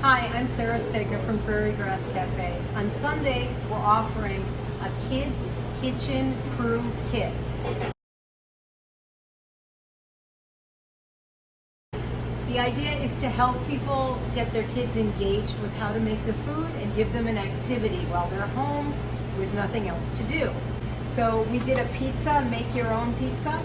Hi, I'm Sarah Stegner from Prairie Cafe. On Sunday, we're offering a kids kitchen crew kit. The idea is to help people get their kids engaged with how to make the food and give them an activity while they're home with nothing else to do. So we did a pizza, make your own pizza,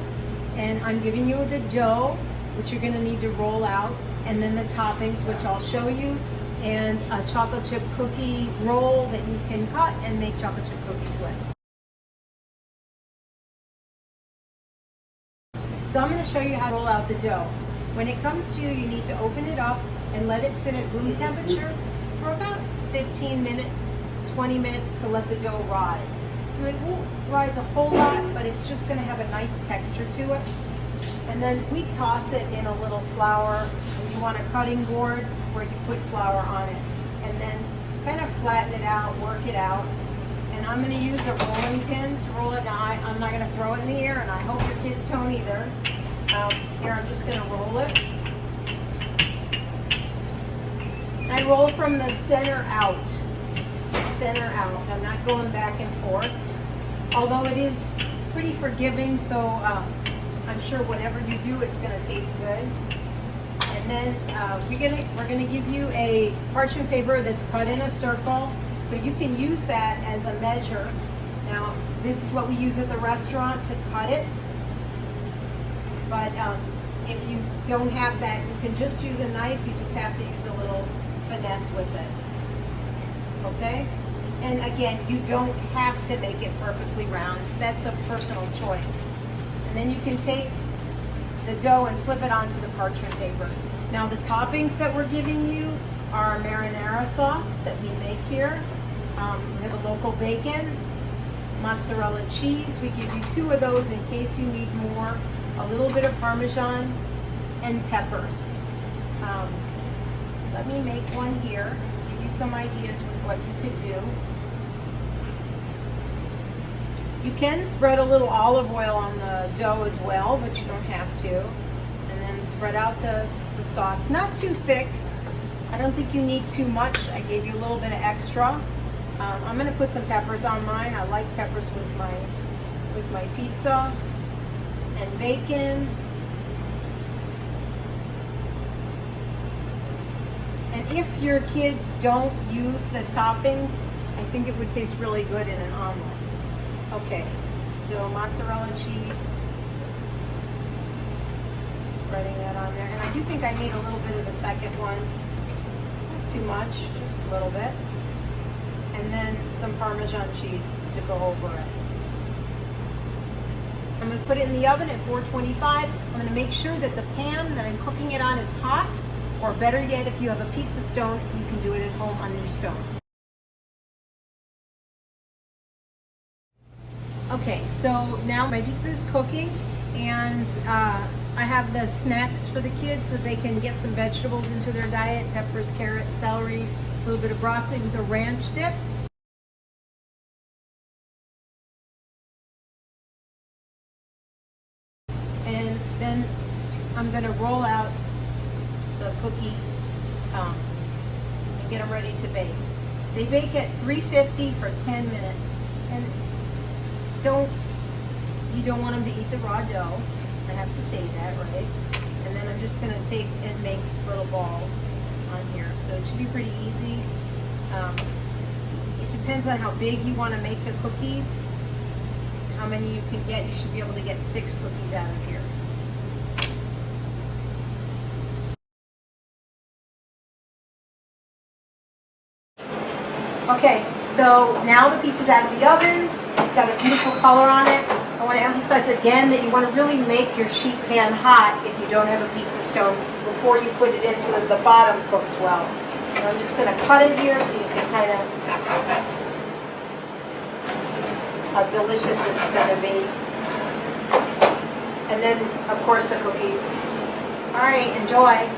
and I'm giving you the dough, which you're going to need to roll out, and then the toppings, which I'll show you, and a chocolate chip cookie roll that you can cut and make chocolate chip cookies with. So I'm going to show you how to roll out the dough. When it comes to you need to open it up and let it sit at room temperature for about 15 minutes, 20 minutes to let the dough rise. So it won't rise a whole lot, but it's just going to have a nice texture to it. And then we toss it in a little flour. And you want a cutting board where you put flour on it. And then kind of flatten it out, work it out. And I'm going to use a rolling pin to roll it. Now I'm not going to throw it in the air, and I hope your kids don't either. Here, I'm just going to roll it. I roll from the center out. Center out. I'm not going back and forth. Although it is pretty forgiving, so I'm sure whatever you do, it's going to taste good. And then we're gonna give you a parchment paper that's cut in a circle, so you can use that as a measure. Now, this is what we use at the restaurant to cut it. But if you don't have that, you can just use a knife. You just have to use a little finesse with it. Okay? And again, you don't have to make it perfectly round. That's a personal choice. And then you can take the dough and flip it onto the parchment paper. Now the toppings that we're giving you are marinara sauce that we make here. We have a local bacon, mozzarella cheese. We give you 2 of those in case you need more. A little bit of Parmesan and peppers. So let me make one here, give you some ideas with what you could do. You can spread a little olive oil on the dough as well, but you don't have to. And then spread out the sauce. Not too thick. I don't think you need too much. I gave you a little bit of extra. I'm going to put some peppers on mine. I like peppers with my pizza. And bacon. And if your kids don't use the toppings, I think it would taste really good in an omelet. Okay, so mozzarella cheese, spreading that on there. And I do think I need a little bit of the second one. Not too much, just a little bit. And then some Parmesan cheese to go over it. I'm going to put it in the oven at 425. I'm going to make sure that the pan that I'm cooking it on is hot, or better yet, if you have a pizza stone, you can do it at home on your stone. Okay, so now my pizza is cooking, and I have the snacks for the kids so they can get some vegetables into their diet: peppers, carrots, celery, a little bit of broccoli with a ranch dip. And then I'm going to roll out the cookies and get them ready to bake. They bake at 350 for 10 minutes. And you don't want them to eat the raw dough. I have to say that, right? And then I'm just going to take and make little balls on here. So it should be pretty easy. It depends on how big you want to make the cookies. How many you can get. You should be able to get 6 cookies out of here. Okay, so now the pizza's out of the oven. It's got a beautiful color on it. I want to emphasize again that you want to really make your sheet pan hot if you don't have a pizza stone before you put it in so that the bottom cooks well. And I'm just going to cut it here so you can kind of see how delicious it's going to be. And then, of course, the cookies. All right, enjoy.